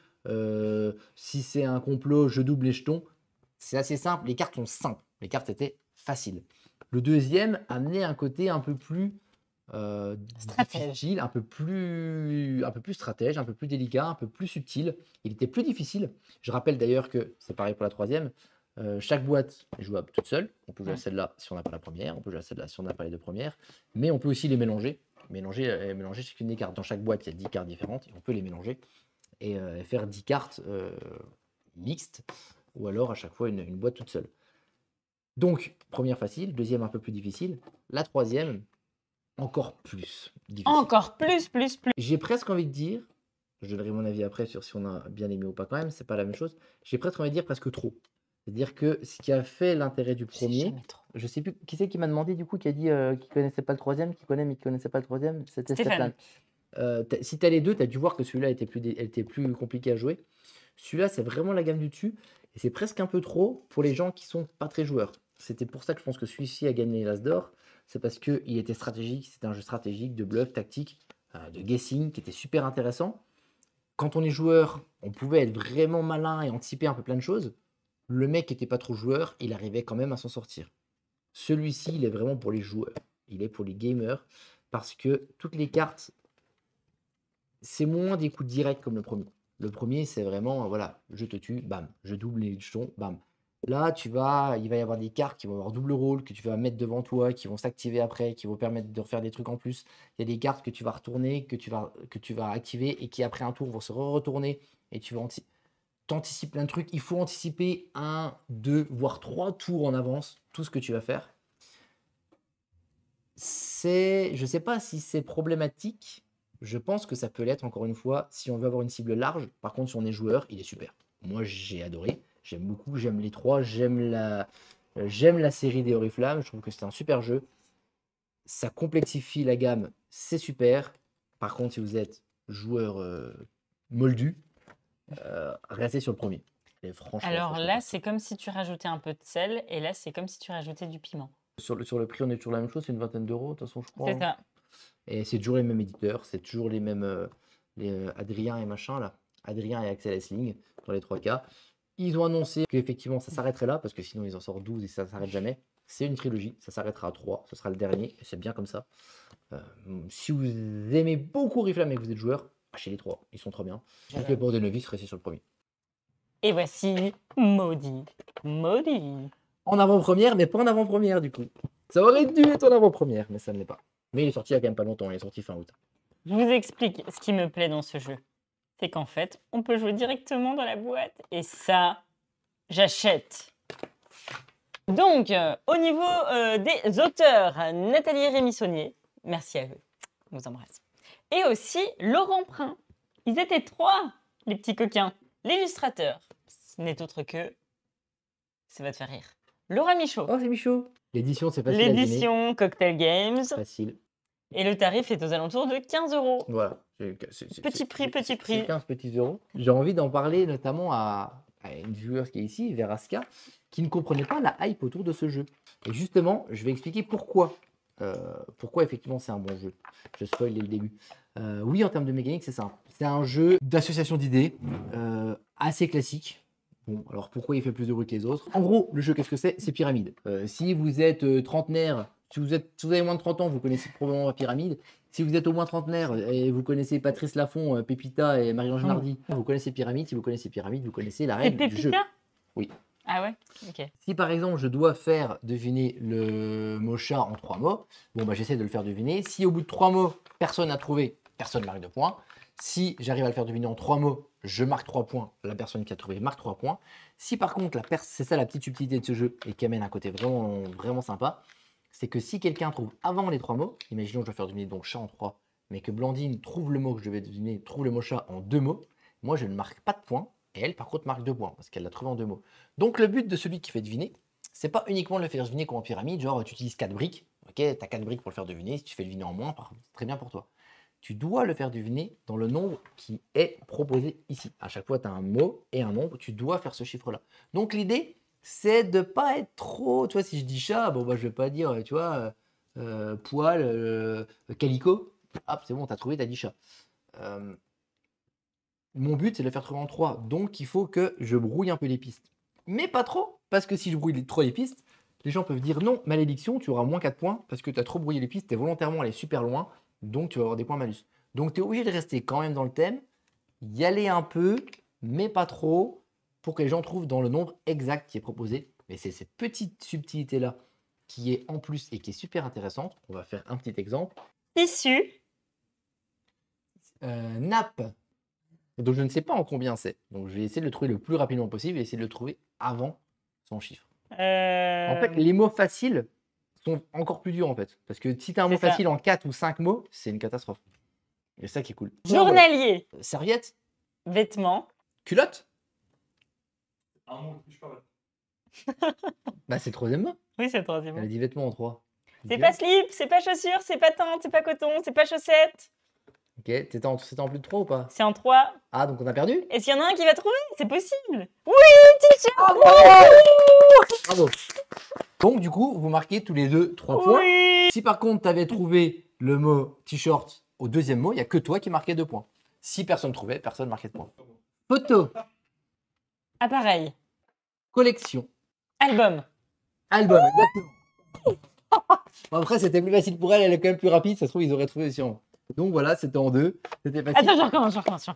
si c'est un complot, je double les jetons. C'est assez simple, les cartes sont simples, les cartes étaient faciles. Le deuxième amenait un côté un peu plus Stratège. difficile, un peu plus stratège, un peu plus délicat, un peu plus subtil. Il était plus difficile. Je rappelle d'ailleurs que c'est pareil pour la troisième. Chaque boîte est jouable toute seule. On peut jouer à celle-là si on n'a pas la première, on peut jouer à celle-là si on n'a pas les 2 premières, mais on peut aussi les mélanger. Mélanger chacune des cartes. Dans chaque boîte, il y a 10 cartes différentes et on peut les mélanger et faire 10 cartes mixtes ou alors à chaque fois une boîte toute seule. Donc, première facile, deuxième un peu plus difficile, la troisième encore plus difficile. Encore plus. J'ai presque envie de dire, je donnerai mon avis après sur si on a bien aimé ou pas quand même, c'est pas la même chose. J'ai presque envie de dire presque trop. C'est-à-dire que ce qui a fait l'intérêt du Je sais premier, jamais trop. je sais plus qui c'est qui m'a demandé du coup, qui a dit qu'il connaissait pas le troisième, qui connaît mais qui connaissait pas le troisième, c'était Stéphane. Stéphane. Si tu as les deux, tu as dû voir que celui-là était plus compliqué à jouer. Celui-là, c'est vraiment la gamme du dessus et c'est presque un peu trop pour les gens qui sont pas très joueurs. C'était pour ça que je pense que celui-ci a gagné l'As d'or. C'est parce qu'il était stratégique, c'était un jeu stratégique, de bluff, tactique, de guessing, qui était super intéressant. Quand on est joueur, on pouvait être vraiment malin et anticiper un peu plein de choses. Le mec qui n'était pas trop joueur, il arrivait quand même à s'en sortir. Celui-ci, il est vraiment pour les joueurs. Il est pour les gamers, parce que toutes les cartes, c'est moins des coups directs comme le premier. Le premier, c'est vraiment, voilà, je te tue, bam, je double les jetons, bam. Là, il va y avoir des cartes qui vont avoir double rôle, que tu vas mettre devant toi, qui vont s'activer après, qui vont permettre de refaire des trucs en plus. Il y a des cartes que tu vas retourner, que tu vas activer et qui après un tour vont se retourner et tu vas t'anticipes plein de trucs. Il faut anticiper 1, 2, voire 3 tours en avance, tout ce que tu vas faire. Je ne sais pas si c'est problématique. Je pense que ça peut l'être, encore une fois, si on veut avoir une cible large. Par contre, si on est joueur, il est super. Moi, j'ai adoré. J'aime beaucoup. J'aime les 3. J'aime la série des Oriflammes. Je trouve que c'est un super jeu. Ça complexifie la gamme. C'est super. Par contre, si vous êtes joueur moldu, restez sur le premier. Et franchement, Alors là, c'est comme si tu rajoutais un peu de sel, et là, c'est comme si tu rajoutais du piment. sur le prix, on est toujours la même chose. C'est une vingtaine d'euros, de toute façon, je crois. C'est ça. Et c'est toujours les mêmes éditeurs, c'est toujours les mêmes Adrien et machin là. Adrien et Axel Essling dans les 3 cas. Ils ont annoncé qu'effectivement ça s'arrêterait là parce que sinon ils en sortent 12 et ça s'arrête jamais. C'est une trilogie, ça s'arrêtera à 3, ce sera le dernier et c'est bien comme ça. Si vous aimez beaucoup Oriflamme et que vous êtes joueur, achetez les 3, ils sont trop bien. Donc pour des novices, restez sur le premier. Et voici Maudit. Maudit. En avant-première, mais pas en avant-première du coup. Ça aurait dû être en avant-première, mais ça ne l'est pas. Mais il est sorti il y a quand même pas longtemps, il est sorti fin août. Je vous explique ce qui me plaît dans ce jeu. C'est qu'en fait, on peut jouer directement dans la boîte. Et ça, j'achète. Donc, au niveau des auteurs, Nathalie Rémy-Saunier, merci à eux, on vous embrasse. Et aussi Laurent Prin. Ils étaient 3, les petits coquins. L'illustrateur, ce n'est autre que, ça va te faire rire, Laura Michaud. Oh, c'est Michaud. L'édition, c'est facile à deviner. L'édition Cocktail Games. Facile. Et le tarif est aux alentours de 15 €. Voilà, Petit prix, petit prix. C'est 15 petits euros. J'ai envie d'en parler notamment à une viewer qui est ici, Veraska, qui ne comprenait pas la hype autour de ce jeu. Et justement, je vais expliquer pourquoi. Pourquoi effectivement c'est un bon jeu. Je spoil dès le début. Oui, en termes de mécanique, c'est simple. C'est un jeu d'association d'idées assez classique. Bon, alors pourquoi il fait plus de bruit que les autres? En gros, le jeu, qu'est-ce que c'est? C'est Pyramide. Si vous êtes trentenaire, si vous avez moins de 30 ans, vous connaissez probablement Pyramide. Si vous êtes au moins trentenaire et vous connaissez Patrice Laffont, Pépita et Marie-Ange Nardi, vous connaissez Pyramide. Si vous connaissez Pyramide, vous connaissez la C'est règle du jeu. Pépita? Oui. Ah ouais? Ok. Si par exemple je dois faire deviner le mot chat en 3 mots, bon bah j'essaie de le faire deviner. Si au bout de 3 mots, personne n'a trouvé, personne marque 2 points. Si j'arrive à le faire deviner en 3 mots, je marque 3 points. La personne qui a trouvé marque 3 points. Si par contre, c'est ça la petite subtilité de ce jeu et qui amène un côté vraiment, vraiment sympa, c'est que si quelqu'un trouve avant les 3 mots, imaginons que je dois faire deviner donc chat en 3, mais que Blandine trouve le mot que je vais deviner, trouve le mot chat en 2 mots, moi je ne marque pas de points. Et elle, par contre, marque 2 points parce qu'elle l'a trouvé en 2 mots. Donc, le but de celui qui fait deviner, c'est pas uniquement de le faire deviner comme en pyramide, genre tu utilises 4 briques, ok, tu as 4 briques pour le faire deviner, si tu fais deviner en moins, c'est très bien pour toi. Tu dois le faire deviner dans le nombre qui est proposé ici. À chaque fois, tu as un mot et un nombre, tu dois faire ce chiffre-là. Donc, l'idée, c'est de pas être trop, tu vois, si je dis chat, bon, bah, je vais pas dire, tu vois, poil, calico, hop, c'est bon, tu as trouvé, tu as dit chat. Mon but, c'est de le faire trouver en 3. Donc, il faut que je brouille un peu les pistes. Mais pas trop, parce que si je brouille trop les pistes, les gens peuvent dire non, malédiction, tu auras moins 4 points parce que tu as trop brouillé les pistes, tu es volontairement allé super loin, donc tu vas avoir des points malus. Donc, tu es obligé de rester quand même dans le thème, y aller un peu, mais pas trop, pour que les gens trouvent dans le nombre exact qui est proposé. Mais c'est cette petite subtilité-là qui est en plus et qui est super intéressante. On va faire un petit exemple. Tissu. Nappe. Donc je ne sais pas en combien c'est. Donc je vais essayer de le trouver le plus rapidement possible et essayer de le trouver avant son chiffre. En fait, les mots faciles sont encore plus durs en fait. Parce que si tu as un mot C'est ça. facile en 4 ou 5 mots, c'est une catastrophe. Et c'est ça qui est cool. Journalier. Serviette. Vêtements. Culotte. Un mot que je parle. Bah c'est le troisième mot. Oui, c'est le troisième Elle a mot. dit vêtements en 3. C'est pas slip, c'est pas chaussure, c'est pas tente, c'est pas coton, c'est pas chaussette. Ok, c'était en plus de 3 ou pas? C'est en 3. Ah, donc on a perdu? Et s'il y en a un qui va trouver, c'est possible. Oui, Bravo. Donc du coup, vous marquez tous les deux 3 points. oui. Si par contre, tu avais trouvé le mot t-shirt au deuxième mot, il n'y a que toi qui marquais 2 points. Si personne trouvait, personne marquait de points. Photo, Appareil. collection, Album. album, exactement. Bon, après, c'était plus facile pour elle, elle est quand même plus rapide. Ça se trouve, ils auraient trouvé aussi en. Donc voilà, c'était en 2. C'était facile. Attends, je recommence.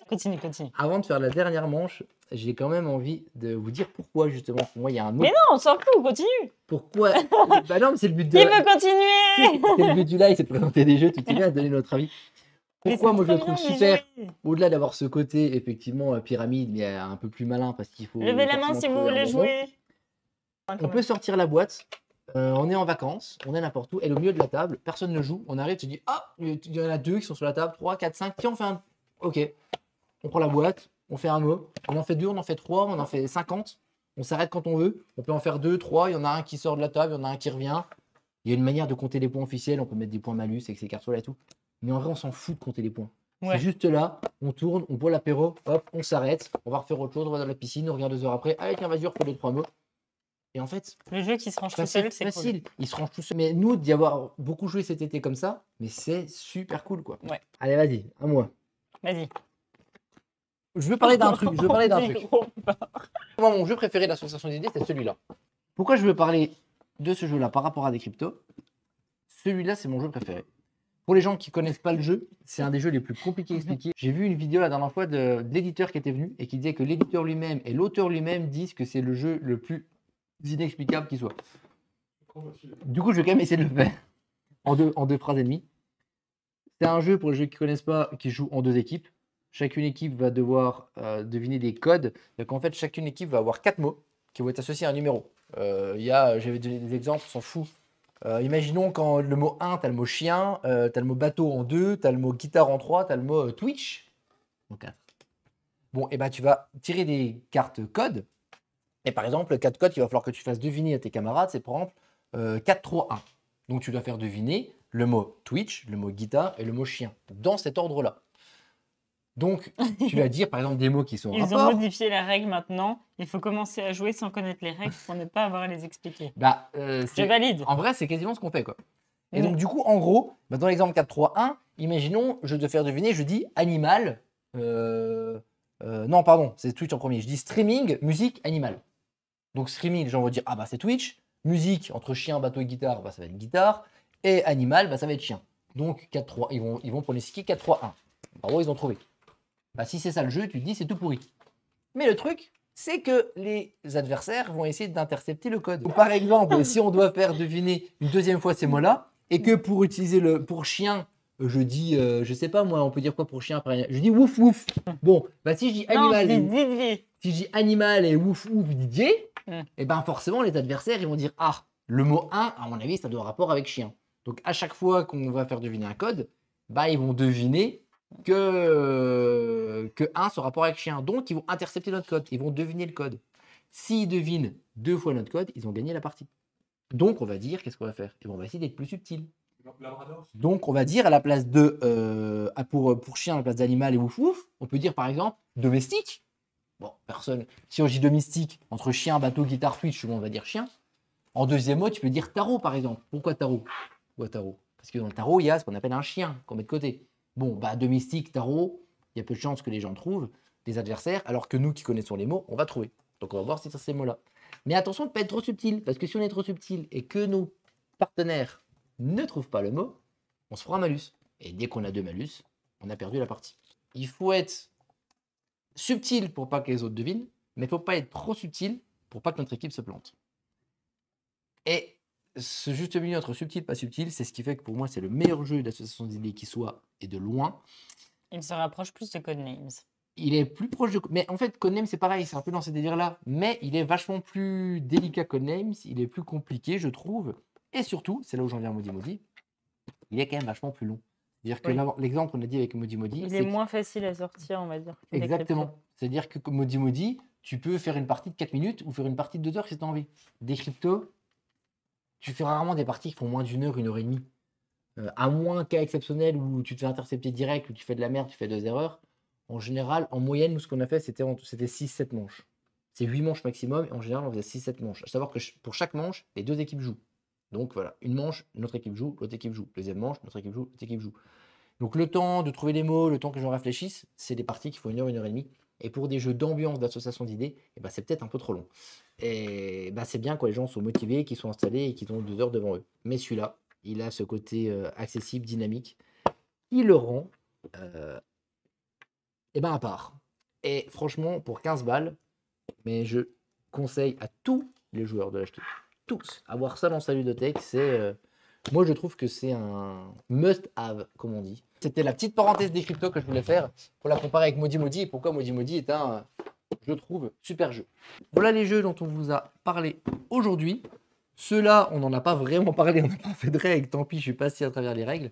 Continue. Avant de faire la dernière manche, j'ai quand même envie de vous dire pourquoi, justement. Pour moi, il y a un autre. Mais non, on s'en fout, continue. Pourquoi? Bah non, mais c'est le but de. Il veut continuer. C'est le but du live, c'est de présenter des jeux. Tu t'es bien à donner notre avis. Pourquoi moi je le trouve super? Au-delà d'avoir ce côté, effectivement, pyramide, mais un peu plus malin parce qu'il faut. Levez la main si vous voulez jouer. On peut sortir la boîte. On est en vacances, on est n'importe où, elle est au milieu de la table, personne ne joue. On arrive, tu dis ah, il y en a 2 qui sont sur la table, 3, 4, 5. Tiens, on fait un. Ok. On prend la boîte, on fait un mot. On en fait 2, on en fait 3, on en fait 50. On s'arrête quand on veut. On peut en faire 2, 3. Il y en a un qui sort de la table, il y en a un qui revient. Il y a une manière de compter les points officiels. On peut mettre des points malus avec ces cartes-là et tout. Mais en vrai, on s'en fout de compter les points. Ouais. C'est juste là, on tourne, on boit l'apéro, hop, on s'arrête, on va refaire autre chose, on va dans la piscine, on regarde 2 heures après. Allez, tiens, vas-y, on refait 2-3 mots. Et en fait, Le jeu qui se range tout c'est seul, c'est facile. Il se range tout seul. Mais nous, d'y avoir beaucoup joué cet été comme ça, mais c'est super cool, quoi. Ouais. Allez, vas-y, à moi. cool. Vas-y. Je veux parler d'un truc. Dis gros. Moi, mon jeu préféré de l'association d'idées, c'est celui-là. Pourquoi je veux parler de ce jeu-là par rapport à des cryptos? Celui-là, c'est mon jeu préféré. Pour les gens qui connaissent pas le jeu, c'est un des jeux les plus compliqués à expliquer. J'ai vu une vidéo la dernière fois de l'éditeur qui était venu et qui disait que l'éditeur lui-même et l'auteur lui-même disent que c'est le jeu le plus inexplicable qui soit. Du coup, je vais quand même essayer de le faire en deux phrases et demie. C'est un jeu, pour les gens qui ne connaissent pas, qui joue en 2 équipes. Chacune équipe va devoir deviner des codes. Donc en fait, chacune équipe va avoir 4 mots qui vont être associés à un numéro. J'avais donné des exemples, on s'en fout. Imaginons quand le mot 1, tu as le mot chien, tu as le mot bateau en 2, tu as le mot guitare en 3, tu as le mot Twitch en 4. Bon, et ben tu vas tirer des cartes codes Et par exemple, le 4 code qu'il va falloir que tu fasses deviner à tes camarades, c'est par exemple 4, 3, 1. Donc tu dois faire deviner le mot Twitch, le mot guitare et le mot chien, dans cet ordre-là. Donc, tu vas dire par exemple des mots qui sont en Ils ont rapport. modifié la règle maintenant. Il faut commencer à jouer sans connaître les règles pour ne pas avoir à les expliquer. Bah, Je valide. en vrai, c'est quasiment ce qu'on fait, quoi. Et Mm. donc, du coup, en gros, bah, dans l'exemple 4, 3, 1, imaginons, je dois faire deviner, je dis animal. Non, pardon, c'est Twitch en premier. Je dis streaming, musique, animal. Donc, streaming, les gens vont dire, ah bah c'est Twitch. Musique, entre chien, bateau et guitare, bah, ça va être guitare. Et animal, bah, ça va être chien. Donc, 4, 3, ils vont pronostiquer 4, 3, 1. En gros, ils ont trouvé. Bah, si c'est ça le jeu, tu te dis, c'est tout pourri. Mais le truc, c'est que les adversaires vont essayer d'intercepter le code. Donc, par exemple, si on doit faire deviner une deuxième fois ces mots-là, et que pour utiliser le pour chien, je dis, je sais pas moi, on peut dire quoi pour chien? Je dis wouf wouf. Bon, bah si je dis Non, animal, dis Didier. si je dis animal et wouf wouf Didier, Mm. et ben forcément les adversaires ils vont dire ah, le mot 1, à mon avis, ça doit avoir rapport avec chien. Donc à chaque fois qu'on va faire deviner un code, bah ils vont deviner que 1 sur rapport avec chien. Donc ils vont intercepter notre code, ils vont deviner le code. S'ils devinent 2 fois notre code, ils ont gagné la partie. Donc on va dire, qu'est-ce qu'on va faire? Et on va essayer d'être plus subtil. Labrador. Donc on va dire à la place de pour chien, à la place d'animal et wouf wouf, on peut dire par exemple domestique. Bon, personne. Si on dit domestique, entre chien, bateau, guitare, Twitch, tout le monde va dire chien. En deuxième mot, tu peux dire tarot par exemple. Pourquoi tarot? Pourquoi tarot? Parce que dans le tarot, il y a ce qu'on appelle un chien qu'on met de côté. Bon, bah domestique, tarot, il y a peu de chances que les gens trouvent, les adversaires, alors que nous qui connaissons les mots, on va trouver. Donc on va voir si c'est ces mots-là. Mais attention de ne pas être trop subtil, parce que si on est trop subtil et que nos partenaires ne trouvent pas le mot, on se fera un malus. Et dès qu'on a 2 malus, on a perdu la partie. Il faut être subtil pour pas que les autres devinent, mais il ne faut pas être trop subtil pour pas que notre équipe se plante. Et ce juste milieu entre subtil et pas subtil, c'est ce qui fait que pour moi, c'est le meilleur jeu d'association d'idées qui soit, et de loin. Il se rapproche plus de Codenames. Il est plus proche de... Mais en fait, Codenames, c'est pareil, c'est un peu dans ces délires-là. Mais il est vachement plus délicat que Codenames, il est plus compliqué, je trouve. Et surtout, c'est là où j'en viens à Modi Modi, il est quand même vachement plus long. C'est-à-dire que Oui. l'exemple qu'on a dit avec Modi Modi, Il c'est est que- moins facile à sortir, on va dire. que des Exactement. cryptos. C'est-à-dire que comme Modi Modi, tu peux faire une partie de 4 minutes ou faire une partie de 2 heures si tu as envie. Des cryptos, tu fais rarement des parties qui font moins d'1 heure, 1 heure et demie. À moins cas exceptionnel où tu te fais intercepter direct, où tu fais de la merde, tu fais 2 erreurs. En général, en moyenne, nous, ce qu'on a fait, c'était 6-7 manches. C'est 8 manches maximum, et en général, on faisait 6-7 manches. À savoir que pour chaque manche, les 2 équipes jouent. Donc voilà, une manche, notre équipe joue, l'autre équipe joue. Deuxième manche, notre équipe joue, l'autre équipe joue. Donc le temps de trouver les mots, le temps que j'en réfléchisse, c'est des parties qui font 1 heure, 1 heure et demie. Et pour des jeux d'ambiance, d'association d'idées, eh ben, c'est peut-être un peu trop long. Et ben, c'est bien quand les gens sont motivés, qu'ils sont installés et qu'ils ont 2 heures devant eux. Mais celui-là, il a ce côté accessible, dynamique, qui le rend eh ben, à part. Et franchement, pour 15 balles, mais je conseille à tous les joueurs de l'acheter. Tous. Avoir ça dans sa ludothèque, c'est... moi, je trouve que c'est un must-have, comme on dit. C'était la petite parenthèse des cryptos que je voulais faire pour la comparer avec Modi Modi et pourquoi Modi Modi est un, je trouve, super jeu. Voilà les jeux dont on vous a parlé aujourd'hui. Ceux-là, on n'en a pas vraiment parlé, on n'a pas fait de règles, tant pis, je suis passé à travers les règles.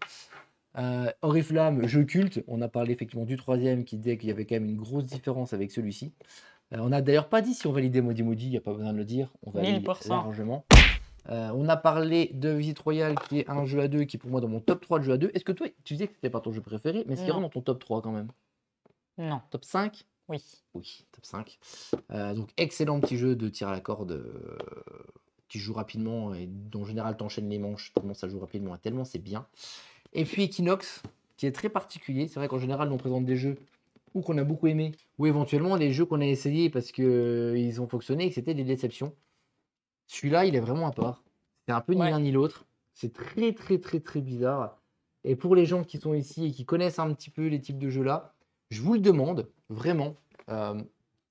Oriflamme, jeu culte, on a parlé effectivement du 3e qui disait qu'il y avait quand même une grosse différence avec celui-ci. On n'a d'ailleurs pas dit si on validait Modi Modi, il n'y a pas besoin de le dire, on valide 1000%. largement. On a parlé de Visite Royale qui est un jeu à 2 qui est pour moi dans mon top 3 de jeux à 2. Est-ce que toi, tu disais que c'était pas ton jeu préféré, mais c'est Non. dans ton top 3 quand même? Non, Top 5? oui. Oui, top 5. Donc excellent petit jeu de tir à la corde qui joue rapidement et dont en général t'enchaînes les manches tellement ça joue rapidement et tellement c'est bien. Et puis Equinox qui est très particulier. C'est vrai qu'en général on présente des jeux ou qu'on a beaucoup aimé ou éventuellement des jeux qu'on a essayés parce qu'ils ont fonctionné et que c'était des déceptions. Celui-là il est vraiment à part. C'est un peu ni Ouais. l'un ni l'autre. C'est très très très très bizarre. Et pour les gens qui sont ici et qui connaissent un petit peu les types de jeux là, je vous le demande vraiment.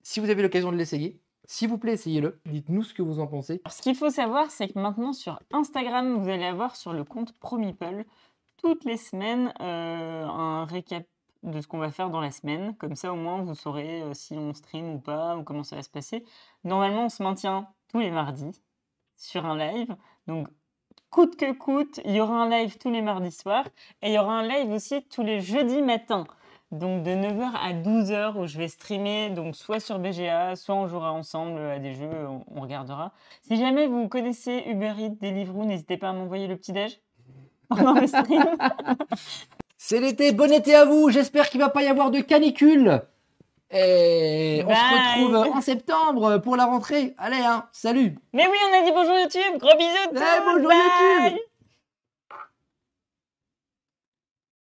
Si vous avez l'occasion de l'essayer, s'il vous plaît, essayez-le. Dites-nous ce que vous en pensez. Alors, ce qu'il faut savoir, c'est que maintenant sur Instagram, vous allez avoir sur le compte ProMeeple toutes les semaines un récap de ce qu'on va faire dans la semaine. Comme ça, au moins, vous saurez si on stream ou pas, ou comment ça va se passer. Normalement, on se maintient tous les mardis sur un live. Donc, coûte que coûte, il y aura un live tous les mardis soirs. Et il y aura un live aussi tous les jeudis matins. Donc de 9h à 12h où je vais streamer, donc soit sur BGA, soit on jouera ensemble à des jeux, on regardera. Si jamais vous connaissez Uber Eats, Deliveroo, n'hésitez pas à m'envoyer le petit-déj pendant le stream. C'est l'été, bon été à vous. J'espère qu'il va pas y avoir de canicule. Et on se Bye. retrouve en septembre pour la rentrée. Allez, hein, salut. Mais oui, on a dit bonjour YouTube, gros bisous. Eh, bonjour YouTube.